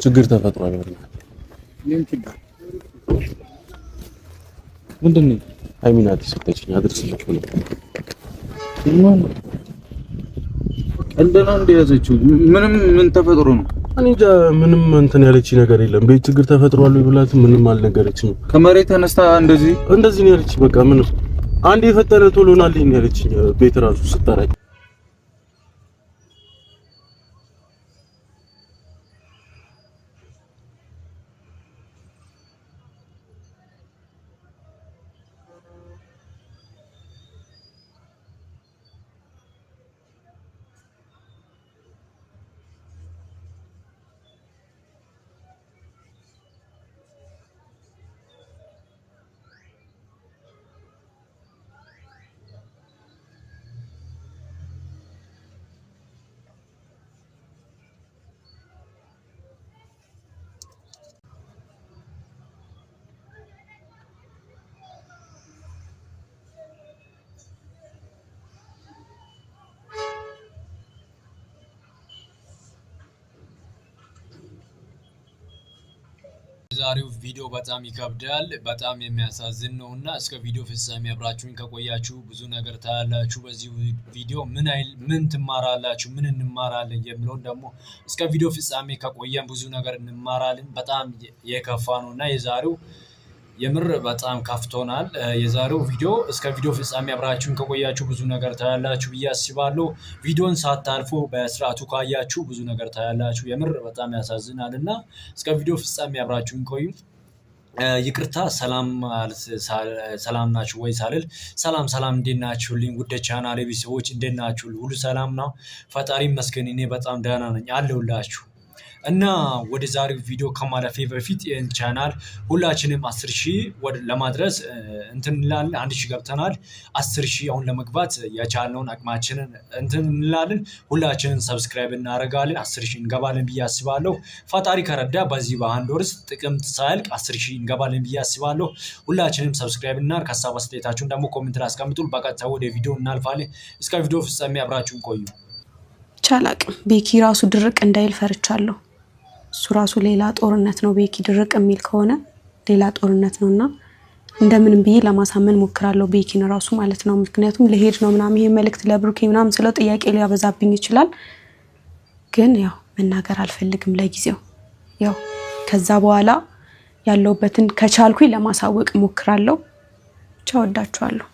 ችግር ተፈጥሯል ማለት ነው። ምንድነው? ሃይሚናት ሰጠችኝ አድርስልኝ ነው። እንደና እንደያዘችው ምን ተፈጥሮ ነው? እኔ እንጃ ምንም እንትን ያለች ነገር የለም። ቤት ችግር ተፈጥሯል ብላት ምንም አልነገረችኝ። ከመሬት ተነስታ እንደዚህ ነው ያለች። በቃ ምንም አንዴ የፈጠነ ቶሎናልኝ ነው ያለችኝ። ቤት ራሱ ስጠራኝ ዛሬው ቪዲዮ በጣም ይከብዳል፣ በጣም የሚያሳዝን ነውና እስከ ቪዲዮ ፍጻሜ አብራችሁኝ ከቆያችሁ ብዙ ነገር ታያላችሁ። በዚህ ቪዲዮ ምን ትማራላችሁ፣ ምን እንማራለን የሚለውን ደግሞ እስከ ቪዲዮ ፍጻሜ ከቆየን ብዙ ነገር እንማራለን። በጣም የከፋ ነውና የዛሬው የምር በጣም ከፍቶናል። የዛሬው ቪዲዮ እስከ ቪዲዮ ፍጻሜ አብራችሁን ከቆያችሁ ብዙ ነገር ታያላችሁ ብዬ አስባለሁ። ቪዲዮን ሳታልፉ በስርዓቱ ካያችሁ ብዙ ነገር ታያላችሁ። የምር በጣም ያሳዝናልና እስከ ቪዲዮ ፍጻሜ አብራችሁን ቆዩ። ይቅርታ ሰላም ናችሁ ወይ ሳልል ሰላም እንዴት ናችሁልኝ? ውድ ቻናሌ ቤተሰቦች እንዴት ናችሁ? ሁሉ ሰላም ነው? ፈጣሪ ይመስገን እኔ በጣም ደህና ነኝ አለሁላችሁ። እና ወደ ዛሬው ቪዲዮ ከማለፌ በፊት ይህን ቻናል ሁላችንም 10,000 ለማድረስ እንትን እንላለን። 1,000 ገብተናል። 10,000 አሁን ለመግባት የቻልነውን አቅማችንን እንትን እንላለን። ሁላችንን ሰብስክራይብ እናደርጋለን። 10,000 እንገባለን ብዬ አስባለሁ። ፈጣሪ ከረዳ በዚህ በአንድ ወር ውስጥ ጥቅምት ሳያልቅ 10,000 እንገባለን ብዬ አስባለሁ። ሁላችንም ሰብስክራይብ እናድርግ። ሀሳብ አስተያየታችሁን ደግሞ ኮሜንት ላይ አስቀምጡልን። በቀጥታ ወደ ቪዲዮ እናልፋለን። እስከ ቪዲዮ ፍጻሜ አብራችሁን ቆዩ። ቻላቅም ቤኪ ራሱ ድርቅ እንዳይል ፈርቻለሁ። እሱ ራሱ ሌላ ጦርነት ነው። ቤኪ ድርቅ የሚል ከሆነ ሌላ ጦርነት ነውና እንደምንም ብዬ ለማሳመን ሞክራለሁ ቤኪን ራሱ ማለት ነው። ምክንያቱም ለሄድ ነው ምናምን ይሄ መልእክት ለብሩኬ ምናምን ስለ ጥያቄ ሊያበዛብኝ ይችላል። ግን ያው መናገር አልፈልግም ለጊዜው። ያው ከዛ በኋላ ያለውበትን ከቻልኩኝ ለማሳወቅ ሞክራለሁ። ቻው ወዳችኋለሁ።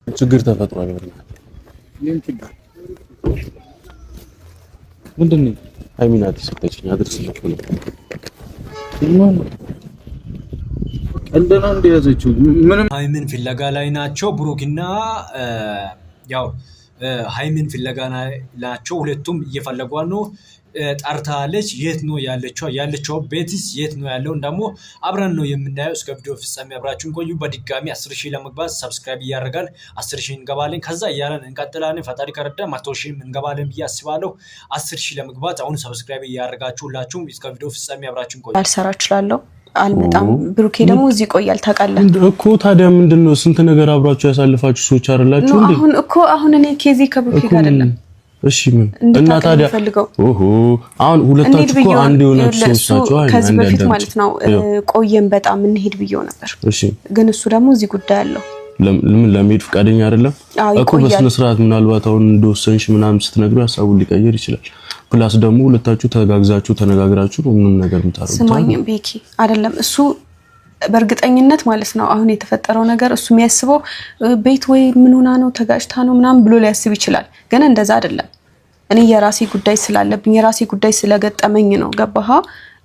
ችግር ተፈጥሯል ማለት ነው። ምንድነው? ሃይሚናት ሰጠችኝ አድርስልኝ ነው። እንደና እንደያዘችው ሃይሚን ፍለጋ ላይ ናቸው። ብሩክና ያው ሃይሚን ፍለጋ ናቸው። ሁለቱም እየፈለጓት ነው። ጠርታለች። የት ነው ያለችው ቤትስ የት ነው ያለው? ደግሞ አብረን ነው የምናየው። እስከ ቪዲዮ ፍጻሜ አብራችሁን ቆዩ። በድጋሚ 10,000 ለመግባት ሰብስክራይብ እያደረጋል 10,000 እንገባለን። ከዛ እያለን እንቀጥላለን። ፈጣሪ ከረዳ 100,000 እንገባለን ብዬ አስባለሁ። 10,000 ለመግባት አሁን ሰብስክራይብ እያደረጋችሁ ሁላችሁም እስከ ቪዲዮ ፍጻሜ አብራችሁን ቆዩ። አልሰራ እችላለሁ አልመጣም። ብሩኬ ደግሞ እዚህ ይቆያል ታውቃለህ እኮ። ታዲያ ምንድነው? ስንት ነገር አብራችሁ ያሳልፋችሁ ሰዎች አይደላችሁ እንዴ? አሁን እኔ ከዚ ከብሩኬ ጋር አይደለም። እሺ ምን እና ታዲያ ኦሆ አሁን ሁለታችሁ እኮ አንድ የሆናችሁ ሰዎች ናቸው። ከዚህ በፊት ማለት ነው ቆየን በጣም እንሄድ ብየው ነበር። እሺ ግን እሱ ደግሞ እዚህ ጉዳይ አለው። ለምን ለመሄድ ፈቃደኛ አይደለም እኮ በስነ ስርዓት ምናልባት አሁን እንደወሰንሽ ምናምን ስትነግሩ ሐሳቡን ሊቀይር ይችላል ፕላስ ደግሞ ሁለታችሁ ተጋግዛችሁ ተነጋግራችሁ ምንም ነገር ምታረጉት ስማኝ ቤኪ አይደለም እሱ በርግጠኝነት ማለት ነው አሁን የተፈጠረው ነገር እሱ የሚያስበው ቤት ወይ ምን ሆና ነው ተጋጭታ ነው ምናምን ብሎ ሊያስብ ይችላል ግን እንደዛ አይደለም እኔ የራሴ ጉዳይ ስላለብኝ የራሴ ጉዳይ ስለገጠመኝ ነው ገባህ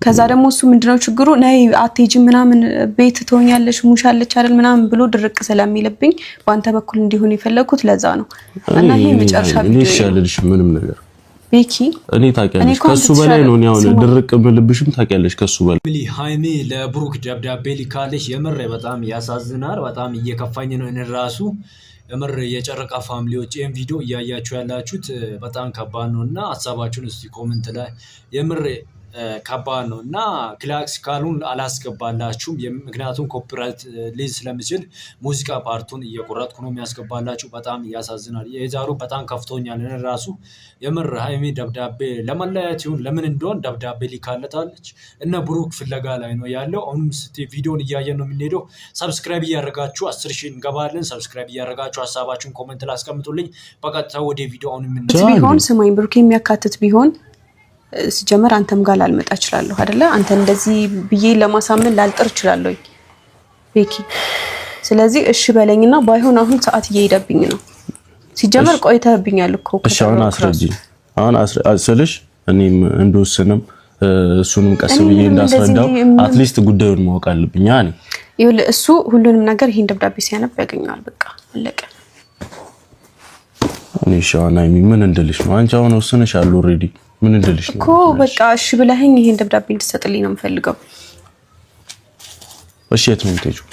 ከዛ ደግሞ እሱ ምንድነው ችግሩ ነይ አትሄጂ ምናምን ቤት ትሆኛለሽ ሙሻለች አይደል ምናምን ብሎ ድርቅ ስለሚልብኝ ባንተ በኩል እንዲሆን የፈለኩት ለዛ ነው እና ይሄ መጨረሻ ቪዲዮ ይሻልልሽ ምንም ነገር ቤኪ እኔ ታውቂያለሽ ከሱ በላይ ነው ያው ድርቅ ምልብሽም ታውቂያለሽ ከሱ በላይ ሃይሚ ለብሩክ ደብዳቤ ልካለች የምር በጣም ያሳዝናል በጣም እየከፋኝ ነው እነራሱ የምር የጨረቃ ፋሚሊዎች ይሄን ቪዲዮ እያያችሁ ያላችሁት በጣም ከባድ ነውና ሐሳባችሁን እስቲ ኮሜንት ላይ የምር ከባድ ነውና ክላክስ ካሉን አላስገባላችሁም ምክንያቱም ኮፒራይት ሊዝ ስለሚችል ሙዚቃ ፓርቱን እየቆረጥኩ ነው የሚያስገባላችሁ በጣም ያሳዝናል የዛሩ በጣም ከፍቶኛል እነራሱ የምር ሃይሚ ደብዳቤ ለማለያየት ይሁን ለምን እንደሆነ ደብዳቤ ሊካለታለች እና ብሩክ ፍለጋ ላይ ነው ያለው አሁን እስቲ ቪዲዮን እያየን ነው የምንሄደው ሰብስክራይብ እያደረጋችሁ 10000 እንገባለን ሰብስክራይብ እያደረጋችሁ ሐሳባችሁን ኮሜንት ላይ አስቀምጡልኝ በቀጥታ ወደ ቪዲዮ አሁን ምን ቢሆን ስማኝ ብሩክ የሚያካትት ቢሆን ሲጀመር አንተም ጋር ላልመጣ እችላለሁ አይደለ አንተ እንደዚህ ብዬ ለማሳመን ላልጥር እችላለሁ ቤኪ ስለዚህ እሺ በለኝና ባይሆን አሁን ሰዓት እየሄደብኝ ነው ሲጀመር ቆይተህብኛል እኮ እሺ አሁን አስረጂ አሁን አስልሽ እኔም እንደወሰንም እሱንም ቀስ ብዬ እንዳስረዳው አትሊስት ጉዳዩን ማወቅ አለብኝ ያኔ ይኸውልህ እሱ ሁሉንም ነገር ይሄን ደብዳቤ ሲያነብ ያገኛል በቃ አለቀ እኔ ሻውና ምን እንደልሽ ነው አንቺ አሁን ወሰነሻል ኦሬዲ ምን እንደልሽ ነው እኮ በቃ እሺ ብለኸኝ ይሄን ደብዳቤ እንድትሰጥልኝ ነው የምፈልገው እሺ የት ነው የምትሄጂው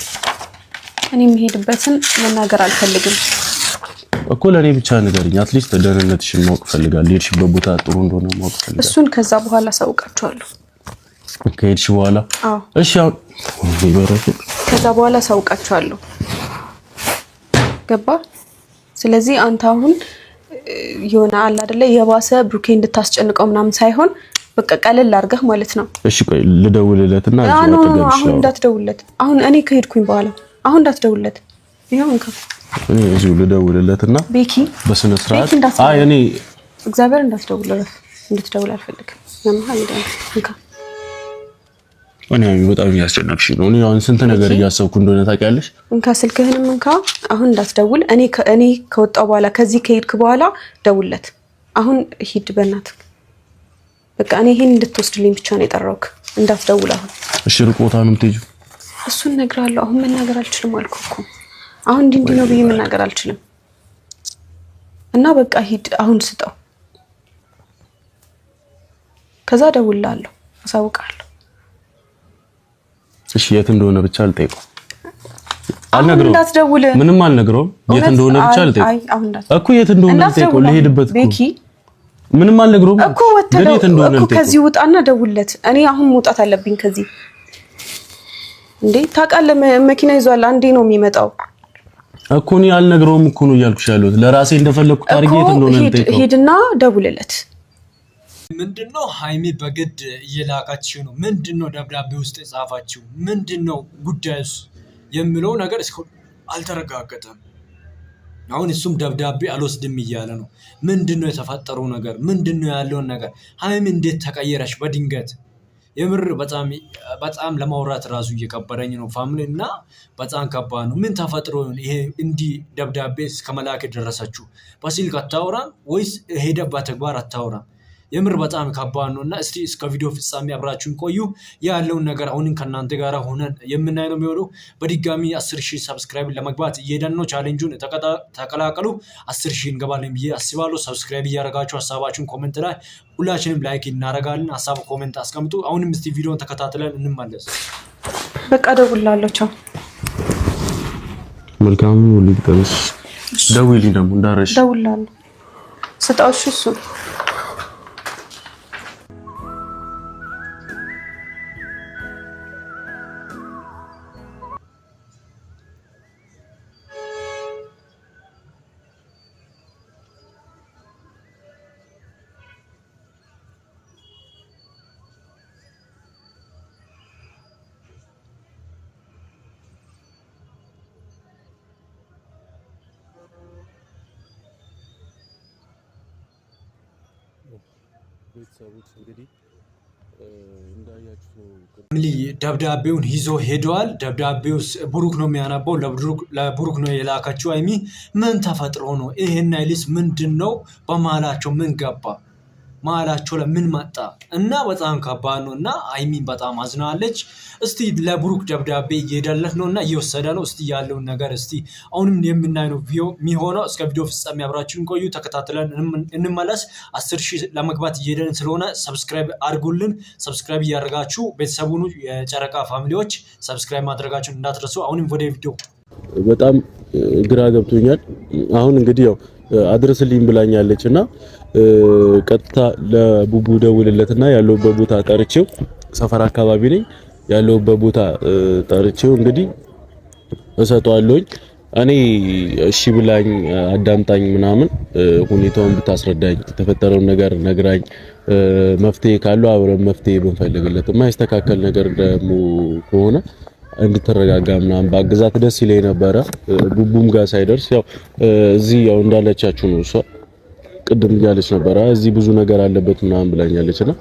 እኔ የምሄድበትን መናገር አልፈልግም እኮ ለኔ ብቻ ንገሪኝ አትሊስት ደህንነትሽን ማወቅ ፈልጋለሁ የሄድሽበት ቦታ ጥሩ እንደሆነ ማወቅ ፈልጋለሁ እሱን ከዛ በኋላ ሳውቃቸዋለሁ ከሄድሽ በኋላ እሺ አሁን ይበረቱ ከዛ በኋላ ሳውቃቸዋለሁ ገባ ስለዚህ አንተ አሁን ይሆናል አይደለ የባሰ ብሩኬ እንድታስጨንቀው ምናምን ሳይሆን በቃ ቀለል አድርገህ ማለት ነው እሺ ቆይ ልደውልለትና አሁን እንዳትደውልለት አሁን እኔ ከሄድኩኝ በኋላ አሁን እንዳትደውልለት ይሄው እንካ እኔ እዚሁ ልደውልለትና ቤኪ በስነ ስርዓት አይ እኔ እግዚአብሔር እንዳትደውልለት እንድትደውል አልፈልግም ያማሃል እንካ እኔ በጣም ያስጨነቅሽ ነው እኔ አሁን ስንት ነገር እያሰብኩ እንደሆነ ታውቂያለሽ እንካ ስልክህንም እንካ አሁን እንዳትደውል እኔ ከወጣው በኋላ ከዚህ ከሄድክ በኋላ ደውልለት አሁን ሂድ በእናትህ በቃ እኔ ይሄን እንድትወስድልኝ ብቻ ነው የጠራውክ እንዳትደውል አሁን እሺ ሩቅ ቦታ ነው የምትሄጂው እሱን እነግርሃለሁ አሁን መናገር አልችልም አልኩህ እኮ አሁን እንዲህ ነው ብዬ መናገር አልችልም እና በቃ ሂድ አሁን ስጠው ከዛ ደውልላለሁ አሳውቃለሁ እሺ የት እንደሆነ ብቻ አልጠይቀው አልነግረውም እንዳትደውል ምንም አልነግረውም የት እንደሆነ ብቻ አልጠይቀው እኮ የት እንደሆነ አልጠይቀው ልሄድበት ቤኪ ምንም አልነግረውም እኮ ወተደው እኮ ከዚህ ውጣና ደውልለት እኔ አሁን መውጣት አለብኝ ከዚህ እንዴ ታውቃለህ መኪና ይዟል አንዴ ነው የሚመጣው እኮ እኔ አልነግረውም እኮ ነው እያልኩሽ ያለሁት ለራሴ እንደፈለኩት አድርጌ የት እንደሆነ አልጠይቀው ሄድና ደውልለት ምንድነው ሃይሚ በግድ እየላካችሁ ነው ምንድነው ደብዳቤ ውስጥ የጻፋችሁ ምንድነው ጉዳዩስ የሚለው ነገር እስካሁን አልተረጋገጠም አሁን እሱም ደብዳቤ አልወስድም እያለ ነው ምንድነው የተፈጠረው ነገር ምንድነው ያለው ነገር ሃይሚ እንዴት ተቀየረሽ በድንገት የምር በጣም ለማውራት ራሱ እየከበረኝ ነው ፋሚሊና በጣም ከባድ ነው ምን ተፈጥሮ ይሄ እንዲ ደብዳቤ እስከመላክ ደረሰችሁ በስልክ አታወራም ወይስ ሄደ በተግባር አታወራም የምር በጣም ከባድ ነውና እስቲ እስከ ቪዲዮ ፍጻሜ አብራችሁን ቆዩ ያለውን ነገር አሁን ከናንተ ጋር ሆነን የምናየው ነው የሚሆነው በድጋሚ 10000 ሰብስክራይብ ለመግባት እየሄድን ነው ቻሌንጁን ተቀላቀሉ 10000 እንገባለን ብዬ አስባለሁ ሰብስክራይብ እያደረጋችሁ ሐሳባችሁን ኮሜንት ላይ ሁላችንም ላይክ እናደርጋለን ሐሳብ ኮሜንት አስቀምጡ አሁንም እስቲ ቪዲዮን ተከታትለን እንመለስ በቃ ደውላለሁ ቻው መልካም ሁሉ ይቀርስ ደውልኝ ደግሞ እንዳረሽ ደውላለሁ ስጣውሽ እሱ ቤተሰቦች እንግዲህ እንዳያችሁ ደብዳቤውን ይዞ ሄደዋል። ደብዳቤው ብሩክ ነው የሚያነበው። ለብሩክ ነው የላከችው ሀይሚ። ምን ተፈጥሮ ነው ይሄን አይልስ? ምንድነው በመሀላቸው ምን ገባ? መሀላቸው ለምን መጣ? እና በጣም ከባድ ነው እና ሀይሚን በጣም አዝናለች። እስቲ ለብሩክ ደብዳቤ እየሄደለት ነው እና እየወሰደ ነው። እስቲ ያለውን ነገር እስቲ አሁንም የምናይ ነው የሚሆነው። እስከ ቪዲዮ ፍጻሜ አብራችሁን ቆዩ፣ ተከታትለን እንመለስ። 10,000 ለመግባት እየሄደን ስለሆነ ሰብስክራይብ አድርጉልን። ሰብስክራይብ እያደረጋችሁ ቤተሰቡን የጨረቃ ፋሚሊዎች ሰብስክራይብ ማድረጋችሁን እንዳትረሱ። አሁንም ወደ ቪዲዮ። በጣም ግራ ገብቶኛል። አሁን እንግዲህ ያው አድርስልኝ ብላኛለች እና ቀጥታ ለቡቡ ደውልለትና ያለውበት ቦታ ጠርቼው፣ ሰፈር አካባቢ ነኝ ያለውበት ቦታ ጠርቼው እንግዲህ እሰጠዋለሁኝ። እኔ እሺ ብላኝ አዳምጣኝ ምናምን ሁኔታውን ብታስረዳኝ የተፈጠረውን ነገር ነግራኝ መፍትሄ ካለው አብረን መፍትሄ ብንፈልግለት የማይስተካከል ነገር ደግሞ ከሆነ እንድትረጋጋ ምናምን ባግዛት ደስ ይለኝ ነበረ። ቡቡም ጋር ሳይደርስ ያው እዚህ ያው እንዳለቻችሁ ነው እሷ ቅድም እያለች ነበረ እዚህ ብዙ ነገር አለበት ምናምን ብላኛለች እና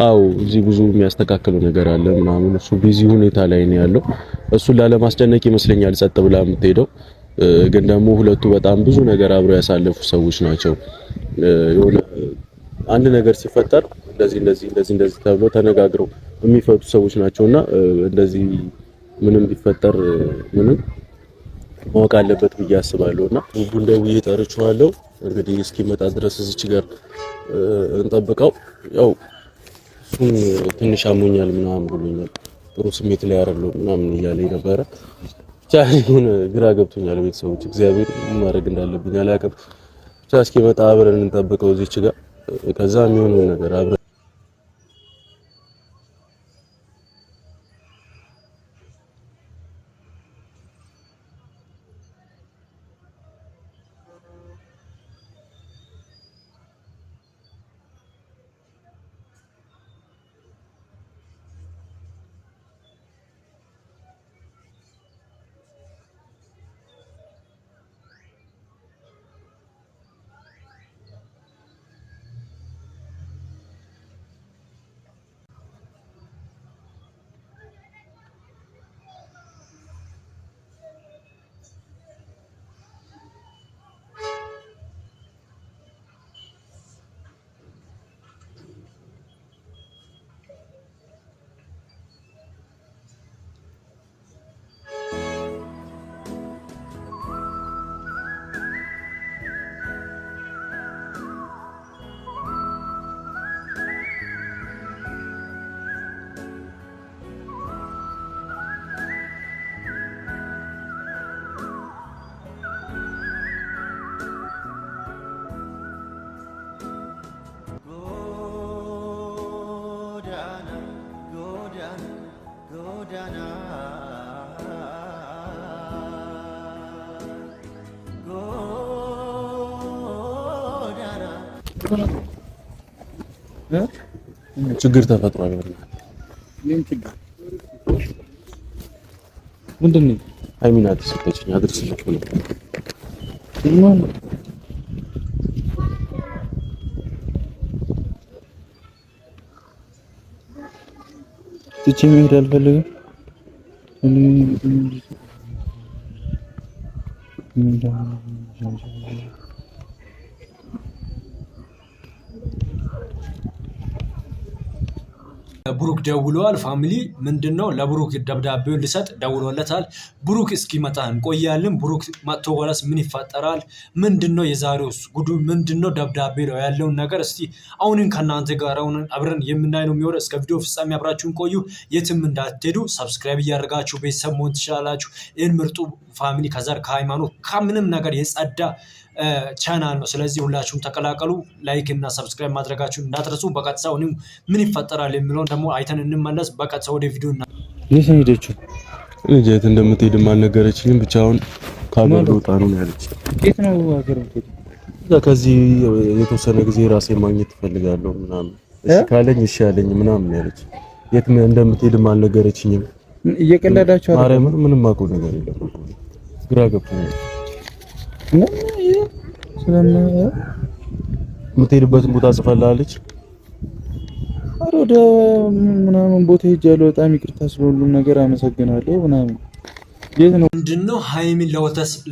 አው እዚህ ብዙ የሚያስተካክለው ነገር አለ ምናምን እሱ ቢዚ ሁኔታ ላይ ነው ያለው። እሱን ላለማስጨነቅ ይመስለኛል ጸጥ ብላ የምትሄደው። ግን ደግሞ ሁለቱ በጣም ብዙ ነገር አብረው ያሳለፉ ሰዎች ናቸው። የሆነ አንድ ነገር ሲፈጠር እንደዚህ ተብሎ ተነጋግረው የሚፈቱ ሰዎች ናቸውና እንደዚህ ምንም ቢፈጠር ምንም ማወቅ አለበት ብዬ አስባለሁና ቡቡን ደውዬ ጠርቼዋለሁ። እንግዲህ እስኪመጣ ድረስ እዚች ጋር እንጠብቀው። ያው እሱን ትንሽ አሞኛል ምናምን ብሎኛል። ጥሩ ስሜት ላይ አይደለም ምናምን እያለኝ ነበረ። ቻይሁን ግራ ገብቶኛል። ቤተሰቦች እግዚአብሔር ማድረግ እንዳለብኝ አላውቅም። ብቻ እስኪመጣ አብረን እንጠብቀው እዚች ጋር። ከዛ የሚሆነው ነገር አብረን ችግር ተፈጥሯል። ምንድን ነው? ሀይሚን አትሰጠችኝ አድርስልኝ ነው ትቼ መሄድ አልፈልግም። ብሩክ ደውለዋል። ፋሚሊ ምንድነው ለብሩክ ደብዳቤውን ልሰጥ ደውሎለታል። ብሩክ እስኪመጣ እንቆያለን። ብሩክ መጥቶ በኋላስ ምን ይፈጠራል? ምንድነው የዛሬው ጉዱ? ምንድነው ደብዳቤ ነው ያለውን ነገር እስቲ አሁንን ከናንተ ጋር አብረን የምናይ ነው የሚሆነው። እስከ ቪዲዮ ፍጻሜ አብራችሁን ቆዩ። የትም እንዳትሄዱ ሰብስክራይብ እያደረጋችሁ ቤተሰብ መሆን ትችላላችሁ። ይህን ምርጡ ፋሚሊ ከዘር ከሃይማኖት ከምንም ነገር የጸዳ ቻናል ነው። ስለዚህ ሁላችሁም ተቀላቀሉ። ላይክ እና ሰብስክራይብ ማድረጋችሁን እንዳትረሱ። በቀጥታ ምን ይፈጠራል የሚለውን ደግሞ አይተን እንመለስ። በቀጥታ ወደ ቪዲዮ እና የት ነው ሄደችው? እንዴት እንደምትሄድም አልነገረችኝም። ብቻውን ከሀገር ልወጣ ነው ያለች። የት ነው ሀገር የምትሄድ? ከዚህ የተወሰነ ጊዜ ራሴን ማግኘት እፈልጋለሁ ምናምን እሺ ካለኝ እሺ ያለኝ ምናምን ያለች። የት እንደምትሄድም አልነገረችኝም። እየቀለዳችሁ አይደል? ማርያምን ምንም አውቀው ነገር የለም። ግራ ገብቶኛል። የምትሄድበትን ቦታ ጽፋላለች። ኧረ ወደ ምናምን ቦታ ሄጃለሁ። በጣም ይቅርታ ስለሁሉም ነገር አመሰግናለሁ ምናምን። የት ነው ምንድነው ሀይሚን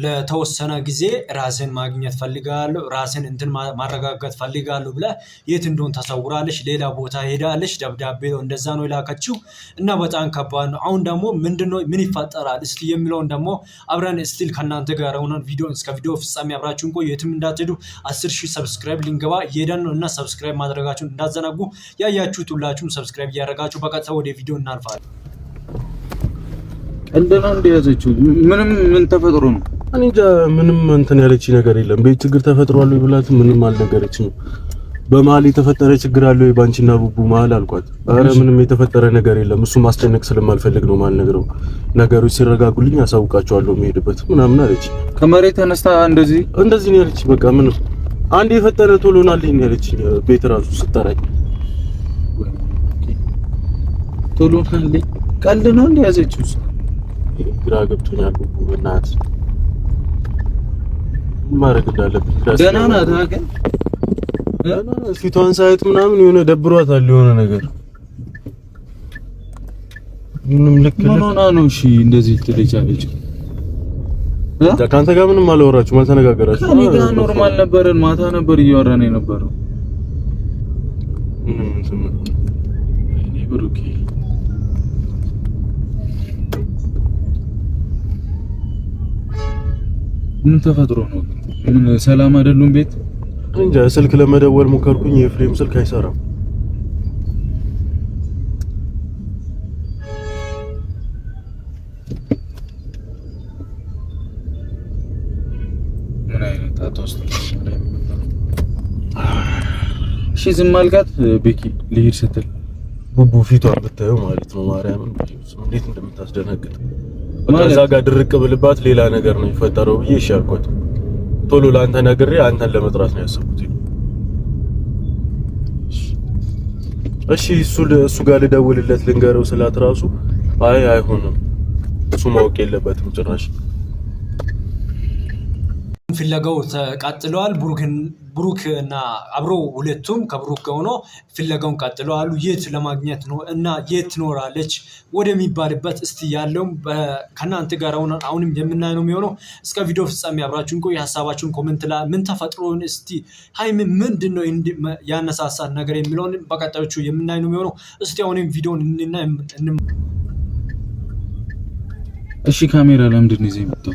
ለተወሰነ ጊዜ ራስን ማግኘት ፈልጋለሁ፣ ራስን እንትን ማረጋጋት ፈልጋለሁ ብለህ የት እንደሆን ተሰውራለች፣ ሌላ ቦታ ሄዳለች። ደብዳቤ እንደዛ ነው የላከችው እና በጣም ከባድ ነው። አሁን ደግሞ ምንድነው ምን ይፈጠራል እስቲ የሚለውን ደግሞ አብረን ስቲል ከእናንተ ጋር ሆነን እስከ ቪዲዮ ፍጻሜ አብራችሁን ቆዩ። የትም እንዳትሄዱ። 10,000 ሰብስክራይብ ልንገባ እየሄድን ነው እና ሰብስክራይብ ማድረጋችሁን እንዳዘነጉ። ያያችሁት ሁላችሁም ሰብስክራይብ እያደረጋችሁ በቀጥታ ወደ ቪዲዮ እናልፋለን። እንደና እንደያዘችው ምን ተፈጥሮ ነው? እኔ እንጃ ምንም እንትን ያለች ነገር የለም። ቤት ችግር ተፈጥሯል ወይ ብላት ምንም አልነገረችኝም። በመሀል የተፈጠረ ችግር አለ ወይ ባንቺና ቡቡ መሀል አልኳት። አረ ምንም የተፈጠረ ነገር የለም፣ እሱ ማስጨነቅ ስለማልፈልግ ነው ማልነግረው። ነገሮች ሲረጋጉልኝ አሳውቃቸዋለሁ የሚሄድበት ምናምን አለች። ከመሬት ተነስታ እንደዚህ ነው ያለች። በቃ ምንም አንድ የፈጠረ ቶሎ ናልኝ ነው ያለች። ቤት ራሱ ስጠራኝ ቶሎ ናልኝ ቀልድ ነው እንደያዘችው ግራ ገብቶኛል። ቡቡ በእናትህ ማረግ እንዳለብኝ ደህና ናት ግን ፊቷን ሳይት ምናምን የሆነ ደብሯታል የሆነ ነገር ምንም ልክ ምን ሆና ነው? እሺ እንደዚህ ትለጫለች። ከአንተ ጋር ምንም አላወራችሁም? አልተነጋገራችሁም? ከእኔ ጋር ኖርማል ነበርን። ማታ ነበር እያወራን የነበረው። እኔ ብሩኬ ምን ተፈጥሮ ነው? ምን ሰላም አይደሉም ቤት? እንጃ ስልክ ለመደወል ሞከርኩኝ፣ የፍሬም ስልክ አይሰራም። ምን አይነት ታውስ? እሺ ዝም አልካት ቤኪ ልሂድ ስትል ቡቡ ፊቷን ብታየው ማለት ነው ማርያምን እንዴት እንደምታስደነግጥ። ከዛ ጋር ድርቅ ብልባት ሌላ ነገር ነው የሚፈጠረው ብዬ እሺ አልኳት። ቶሎ ላንተ ነግሬ አንተን ለመጥራት ነው ያሰብኩት። እሺ እሱ ጋር ልደውልለት ልንገረው ስላት ራሱ አይ አይሆንም እሱ ማወቅ የለበትም ጭራሽ። ፍለጋው ተቀጥለዋል። ብሩክ እና አብሮ ሁለቱም ከብሩክ ጋር ሆኖ ፍለጋውን ቀጥለዋል። የት ለማግኘት ነው እና የት ትኖራለች ወደሚባልበት እስቲ ያለውም ከናንተ ጋር አሁንም የምናይ ነው የሚሆነው። እስከ ቪዲዮ ፍጻሜ አብራችሁን ቆዩ። ሀሳባችሁን ኮሜንት ላይ ምን ተፈጥሮን እስቲ ሀይሚ ምንድነው ያነሳሳት ነገር የሚለውን በቀጣዮቹ የምናይ ነው የሚሆነው። እስቲ አሁንም ቪዲዮን እሺ ካሜራ ለምንድን ነው ይዘህ የመጣው?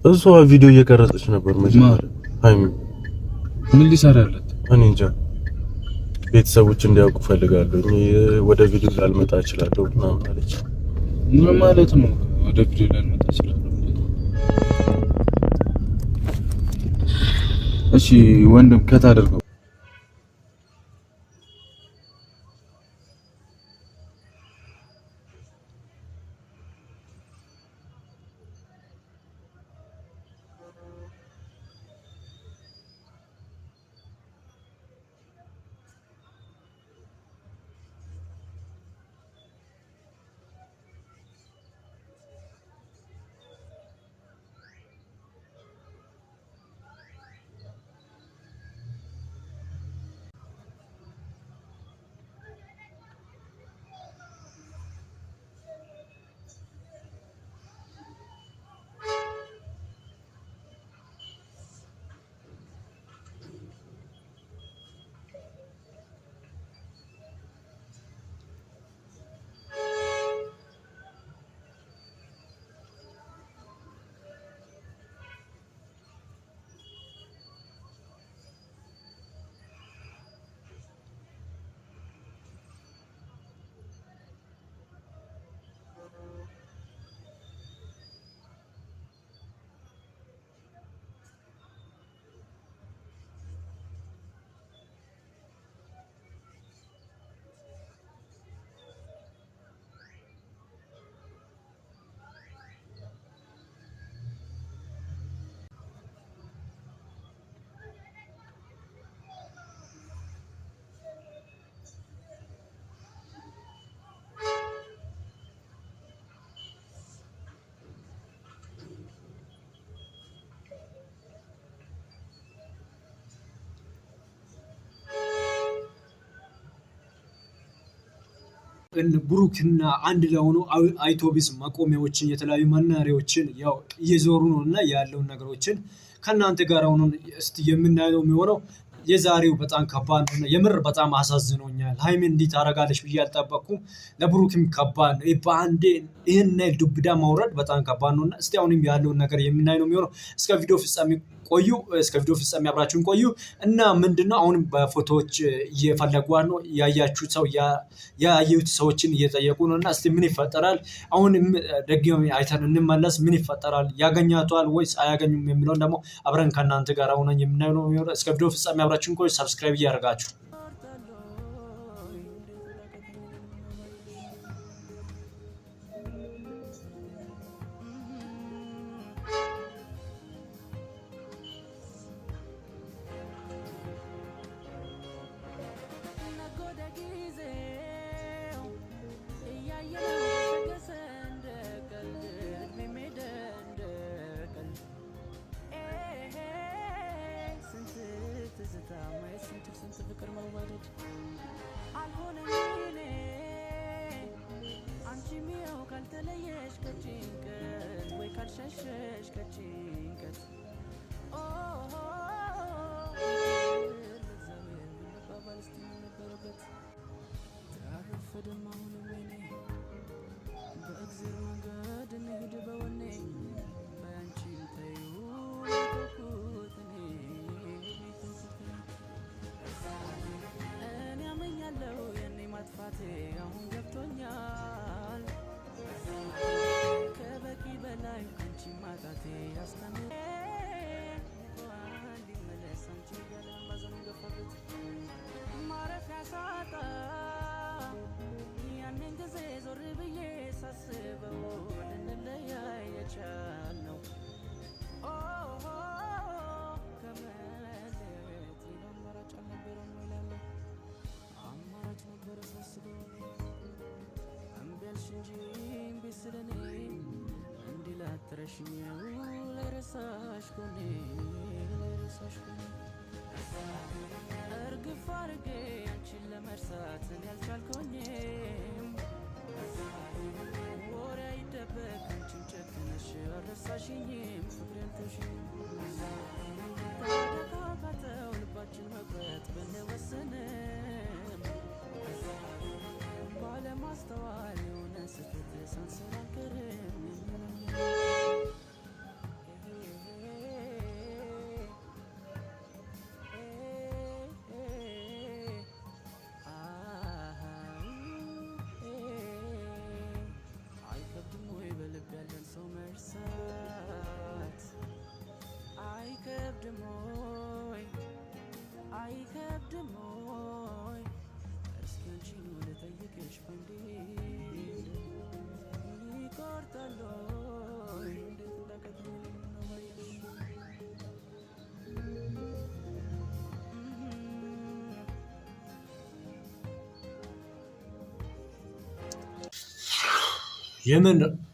እሷ ቪዲዮ እየቀረጸች ነበር መጀመሪያ። ሃይሚ ምን ሊሰራለት? እኔ እንጃ። ቤተሰቦች እንዲያውቁ ፈልጋለሁ። ወደ ቪዲዮ ላልመጣ እችላለሁ ምናምን አለች። ምን ማለት ነው? ወደ ቪዲዮ ላልመጣ እችላለሁ? እሺ ወንድም ከታደርገው ብሩክና አንድ ላይ ሆኖ አውቶቢስ ማቆሚያዎችን የተለያዩ መናሪያዎችን ያው እየዞሩ ነው እና ያለውን ነገሮችን ከእናንተ ጋር ሆኖ እስቲ የምናየው የሚሆነው። የዛሬው በጣም ከባድ ነው። የምር በጣም አሳዝኖኛል። ሃይሚ እንዲህ ታደርጋለች ብዬ አልጠበቅኩም። ለብሩክም ከባድ ነው። በአንዴ ይህን ዱብዳ ማውረድ በጣም ከባድ ነውና እስቲ አሁንም ያለውን ነገር የምናይ ነው የሚሆነው። እስከ ቪዲዮ ፍጻሜ ቆዩ። እስከ ቪዲዮ ፍጻሜ አብራችሁን ቆዩ እና ምንድነው አሁንም በፎቶዎች እየፈለጓት ነው። ያያችሁት ሰው ያዩት ሰዎችን እየጠየቁ ነውና እስቲ ምን ይፈጠራል? አሁንም ደግሜ አይተን እንመለስ። ምን ይፈጠራል? ያገኛቷል ወይስ አያገኙም የሚለውን ደግሞ አብረን ከእናንተ ጋር ሆነን የምናየው ነው የሚሆነው። እስከ ቪዲዮ ፍጻሜ አብራችሁን ቆዩ። ሰብስክራይብ እያደረጋችሁ ስንት ፍቅር መዋደድ አልሆነም እኔ አንቺም ያው ካልተለየሽ ከጭንቀት ወይ ካልሸሸሽ ከጭንቀት ለእግዚአብሔር መባባል እስቲ ነበረበት ታረፈደም አሁንም ወይኔ በእግዜር መንገድ እንሂድ በወኔ በአንቺም ተዩ ተኩት እኔ ያመኛለው የኔ ማጥፋቴ አሁን ገብቶኛል። ከበቂ በላይ አንቺ ማጣቴ ያስተምር እንዲመለስ አንቺ ጋር ባዘኑ ገፋበት ማረፊያ ሳጣ ያንን ጊዜ ዞር ብዬ ሳስበው ልንለያይ የቻልነው ከመለየት ሌላ አማራጭ አልነበረም እላለሁ። አማራጭ ነበረ ሳስበው እምቢ አልሽ እንጂ እምቢ ስለኔ እንዲህ ላትረሽኝ ልረሳሽ ጎኔ እርግፍ አድርጌ አንቺን ለመርሳት እኔ ያልቻልኩኝም ወሬ አይደበቅ አንቺን ጨክነሽ አልረሳሽኝም ፍቅሬን ተውሽኝም ታደካካተው ልባችን መቁረጥ ብንወስንም ባለማስተዋል የሆነ ስህተት ሳንሰራ አንቀርም። አይከብድም ወይ በልብ ያለን ሰው መርሳት? አይከብድም ወይ አይከብድም ወይ? እስኪ አንቺን ልጠይቅሽ በንዴ ይቆርጣል ወይ እንዴት እንዳቀጥል ነው ማየሽ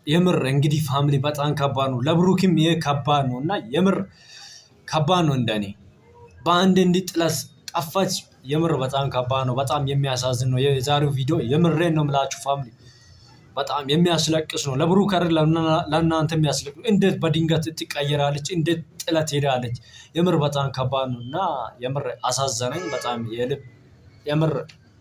የምር እንግዲህ ፋሚሊ በጣም ከባድ ነው። ለብሩክም ይሄ ከባድ ነው እና የምር ከባድ ነው። እንደኔ በአንድ እንዲጥለስ ጠፋች። የምር በጣም ከባድ ነው። በጣም የሚያሳዝን ነው የዛሬው ቪዲዮ። የምሬን ነው የምላችሁ ፋሚሊ በጣም የሚያስለቅስ ነው። ለብሩክ አይደል ለእናንተ የሚያስለቅስ። እንዴት በድንገት ትቀየራለች? እንዴት ጥለት ሄዳለች? የምር በጣም ከባድ ነው እና የምር አሳዘነኝ በጣም የምር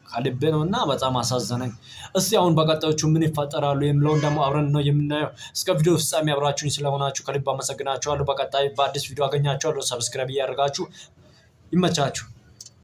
ከልቤ ነው እና በጣም አሳዘነኝ። እስቲ አሁን በቀጣዮቹ ምን ይፈጠራሉ የሚለውን ደግሞ አብረን ነው የምናየው። እስከ ቪዲዮ ፍጻሜ አብራችሁኝ ስለሆናችሁ ከልብ አመሰግናችኋለሁ። በቀጣይ በአዲስ ቪዲዮ አገኛችኋለሁ። ሰብስክራይብ እያደረጋችሁ ይመቻችሁ።